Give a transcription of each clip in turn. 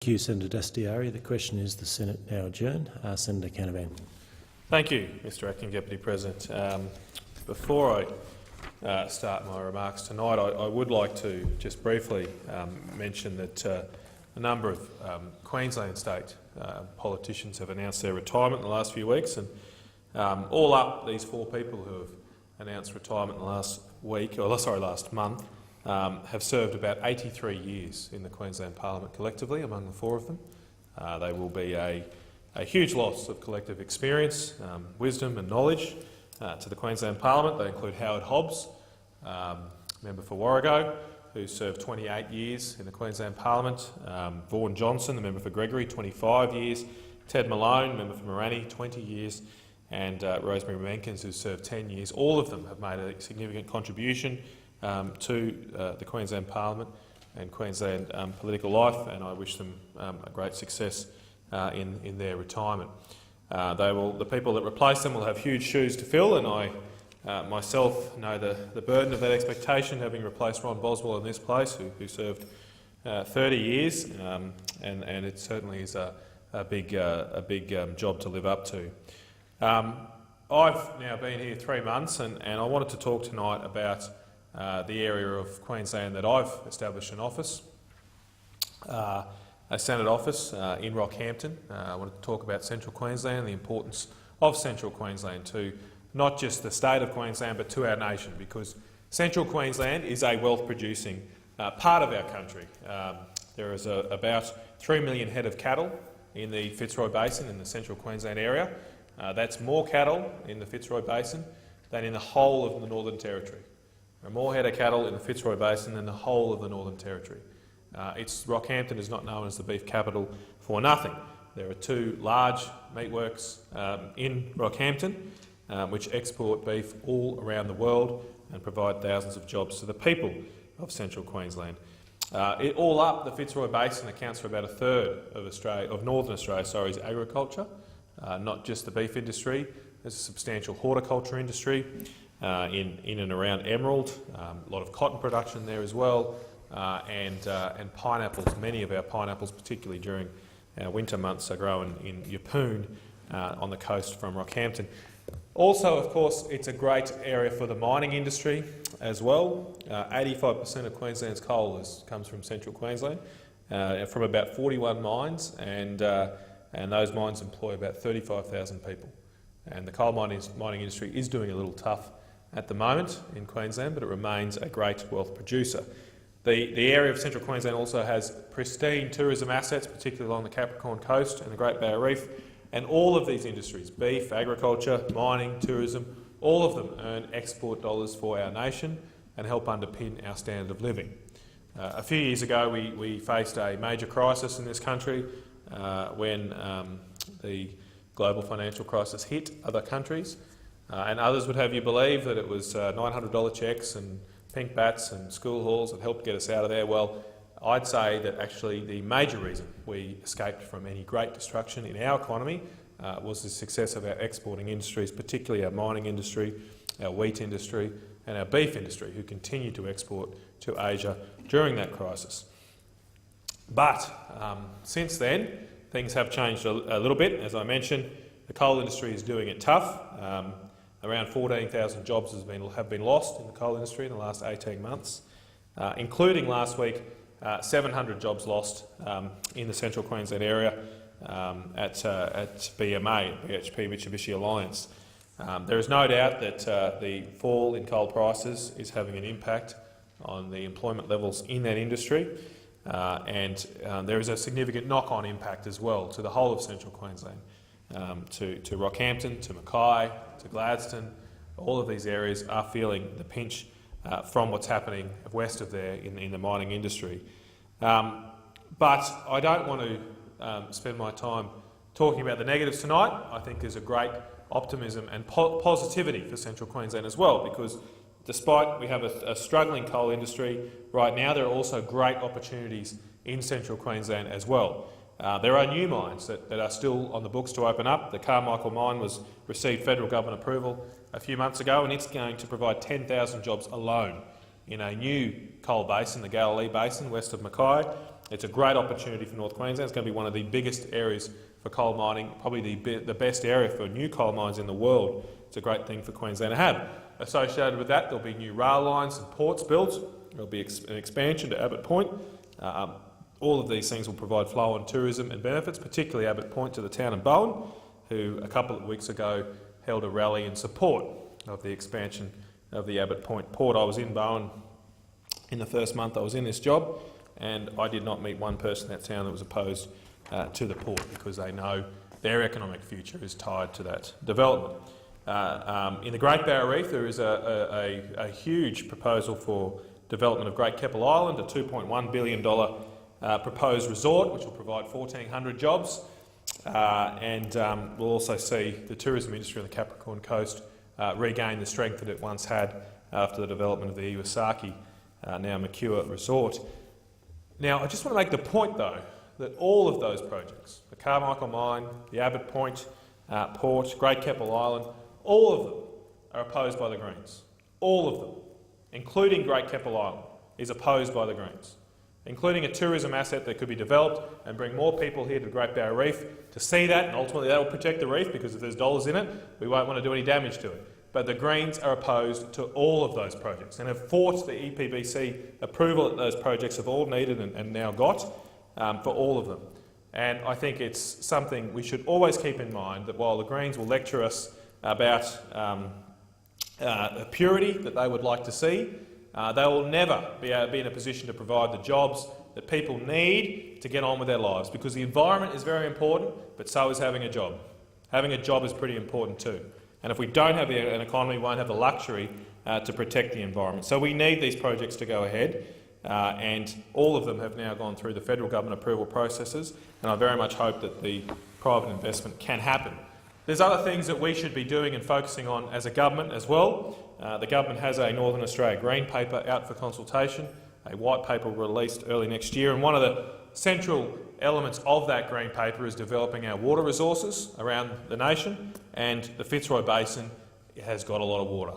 Thank you, Senator Dastiari. The question is the Senate now adjourned. Senator Canavan. Thank you, Mr Acting Deputy President. Before I start my remarks tonight, I would like to just briefly mention that a number of Queensland state politicians have announced their retirement in the last few weeks, and all up, these 4 people who have announced retirement in the last month have served about 83 years in the Queensland Parliament collectively, among the 4 of them. They will be a huge loss of collective experience, wisdom and knowledge to the Queensland Parliament. They include Howard Hobbs, member for Warrego, who served 28 years in the Queensland Parliament, Vaughan Johnson, the member for Gregory, 25 years, Ted Malone, member for Morani, 20 years, and Rosemary Menkins, who served 10 years. All of them have made a significant contribution to the Queensland Parliament and Queensland political life, and I wish them a great success in their retirement. The people that replace them will have huge shoes to fill, and I myself know the burden of that expectation, having replaced Ron Boswell in this place, who served 30 years, and it certainly is a big job to live up to. I've now been here 3 months, and I wanted to talk tonight about the area of Queensland that I've established an office, a Senate office in Rockhampton. I wanted to talk about Central Queensland, the importance of Central Queensland to not just the state of Queensland but to our nation, because Central Queensland is a wealth-producing part of our country. There is about 3 million head of cattle in the Fitzroy Basin in the Central Queensland area. That's more cattle in the Fitzroy Basin than in the whole of the Northern Territory. There are more head of cattle in the Fitzroy Basin than the whole of the Northern Territory. Rockhampton is not known as the beef capital for nothing. There are 2 large meatworks in Rockhampton which export beef all around the world and provide thousands of jobs to the people of Central Queensland. All up, the Fitzroy Basin accounts for about 1/3 of Northern Australia's agriculture, not just the beef industry. There's a substantial horticulture industry in and around Emerald, a lot of cotton production there as well, and pineapples. Many of our pineapples, particularly during our winter months, are grown in Yeppoon on the coast from Rockhampton. Also, of course, it's a great area for the mining industry as well. 85% of Queensland's coal comes from Central Queensland, from about 41 mines, and those mines employ about 35,000 people. And the coal mining industry is doing a little tough at the moment in Queensland, but it remains a great wealth producer. The area of Central Queensland also has pristine tourism assets, particularly along the Capricorn Coast and the Great Barrier Reef, and all of these industries, beef, agriculture, mining, tourism, all of them earn export dollars for our nation and help underpin our standard of living. A few years ago we faced a major crisis in this country when the global financial crisis hit other countries, and others would have you believe that it was $900 cheques and pink bats and school halls that helped get us out of there. Well, I'd say that actually the major reason we escaped from any great destruction in our economy was the success of our exporting industries, particularly our mining industry, our wheat industry and our beef industry, who continued to export to Asia during that crisis. But since then, things have changed a little bit. As I mentioned, the coal industry is doing it tough. Around 14,000 jobs have been lost in the coal industry in the last 18 months, including last week 700 jobs lost in the Central Queensland area at BMA, BHP Mitsubishi Alliance. There is no doubt that the fall in coal prices is having an impact on the employment levels in that industry, and there is a significant knock-on impact as well to the whole of Central Queensland, to Rockhampton, to Mackay, to Gladstone. All of these areas are feeling the pinch from what's happening west of there in the mining industry. But I don't want to spend my time talking about the negatives tonight. I think there's a great optimism and positivity for Central Queensland as well, because despite we have a struggling coal industry right now, there are also great opportunities in Central Queensland as well. There are new mines that are still on the books to open up. The Carmichael mine received federal government approval a few months ago, and it's going to provide 10,000 jobs alone in a new coal basin, the Galilee Basin, west of Mackay. It's a great opportunity for North Queensland. It's going to be one of the biggest areas for coal mining, probably the best area for new coal mines in the world. It's a great thing for Queensland to have. Associated with that, there'll be new rail lines and ports built. There'll be an expansion to Abbott Point. All of these things will provide flow on tourism and benefits, particularly Abbott Point to the town of Bowen, who a couple of weeks ago held a rally in support of the expansion of the Abbott Point port. I was in Bowen in the first month I was in this job, and I did not meet one person in that town that was opposed to the port, because they know their economic future is tied to that development. In the Great Barrier Reef, there is a huge proposal for development of Great Keppel Island, a $2.1 billion proposed resort, which will provide 1,400 jobs, and we'll also see the tourism industry on the Capricorn Coast regain the strength that it once had after the development of the Iwasaki, now Mercure Resort. Now, I just want to make the point, though, that all of those projects, the Carmichael Mine, the Abbott Point Port, Great Keppel Island, all of them are opposed by the Greens. All of them, including Great Keppel Island, is opposed by the Greens, including a tourism asset that could be developed and bring more people here to the Great Barrier Reef to see that, and ultimately that will protect the reef, because if there's dollars in it, we won't want to do any damage to it. But the Greens are opposed to all of those projects and have fought the EPBC approval that those projects have all needed and now got for all of them. And I think it's something we should always keep in mind, that while the Greens will lecture us about the purity that they would like to see, they will never be in a position to provide the jobs that people need to get on with their lives, because the environment is very important, but so is having a job. Having a job is pretty important too. And if we don't have an economy, we won't have the luxury to protect the environment. So we need these projects to go ahead, and all of them have now gone through the federal government approval processes, and I very much hope that the private investment can happen. There's other things that we should be doing and focusing on as a government as well. The government has a Northern Australia Green Paper out for consultation. A white paper released early next year, and one of the central elements of that Green Paper is developing our water resources around the nation, and the Fitzroy Basin has got a lot of water,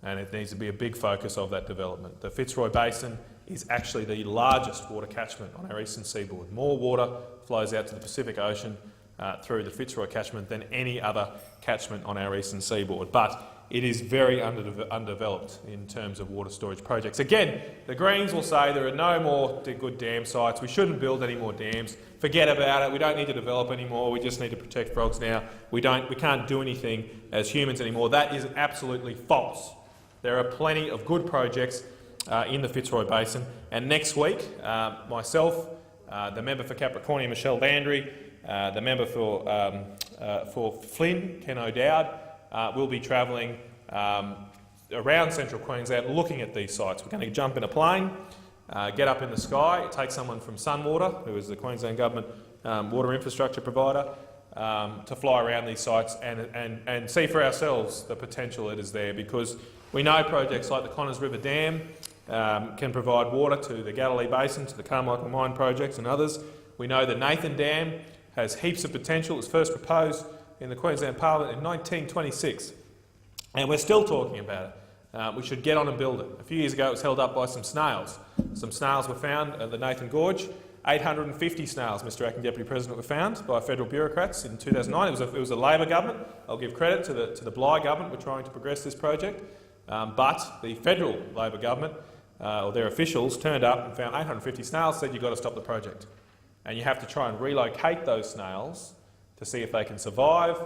and it needs to be a big focus of that development. The Fitzroy Basin is actually the largest water catchment on our eastern seaboard. More water flows out to the Pacific Ocean through the Fitzroy catchment than any other catchment on our eastern seaboard. But it is very undeveloped in terms of water storage projects. Again, the Greens will say there are no more good dam sites, we shouldn't build any more dams, forget about it, we don't need to develop anymore, we just need to protect frogs now, we can't do anything as humans anymore. That is absolutely false. There are plenty of good projects in the Fitzroy Basin, and next week, myself, the member for Capricornia, Michelle Landry, the member for Flynn, Ken O'Dowd, will be travelling around central Queensland looking at these sites. We're going to jump in a plane, get up in the sky, take someone from Sunwater, who is the Queensland Government water infrastructure provider, to fly around these sites and see for ourselves the potential that is there, because we know projects like the Connors River Dam can provide water to the Galilee Basin, to the Carmichael Mine projects and others. We know the Nathan Dam has heaps of potential. It was first proposed in the Queensland Parliament in 1926, and we're still talking about it. We should get on and build it. A few years ago it was held up by some snails. Some snails were found at the Nathan Gorge. 850 snails, Mr Acting Deputy President, were found by federal bureaucrats in 2009. It was a Labor government. I'll give credit to the Bligh government. We're trying to progress this project, but the federal Labor government, or their officials, turned up and found 850 snails, said you've got to stop the project. And you have to try and relocate those snails to see if they can survive,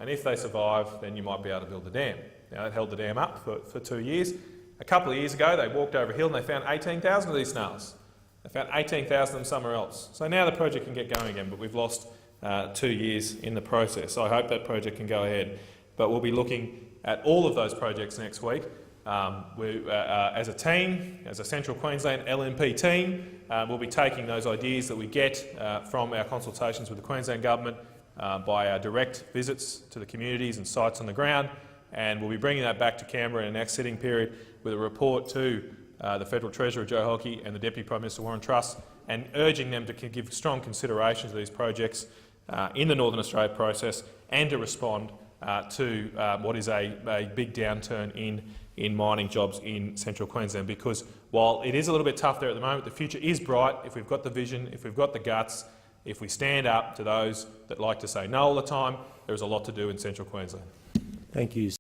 and if they survive, then you might be able to build the dam. Now, that held the dam up for 2 years. A couple of years ago, they walked over a hill and they found 18,000 of these snails. They found 18,000 of them somewhere else. So now the project can get going again, but we've lost 2 years in the process. So I hope that project can go ahead. But we'll be looking at all of those projects next week. As a team, as a Central Queensland LNP team, we'll be taking those ideas that we get from our consultations with the Queensland Government, by our direct visits to the communities and sites on the ground, and we'll be bringing that back to Canberra in the next sitting period with a report to the Federal Treasurer Joe Hockey and the Deputy Prime Minister Warren Truss, and urging them to give strong consideration to these projects in the Northern Australia process, and to respond to what is a big downturn in mining jobs in Central Queensland, because while it is a little bit tough there at the moment, the future is bright if we've got the vision, if we've got the guts, if we stand up to those that like to say no all the time. There is a lot to do in Central Queensland. Thank you.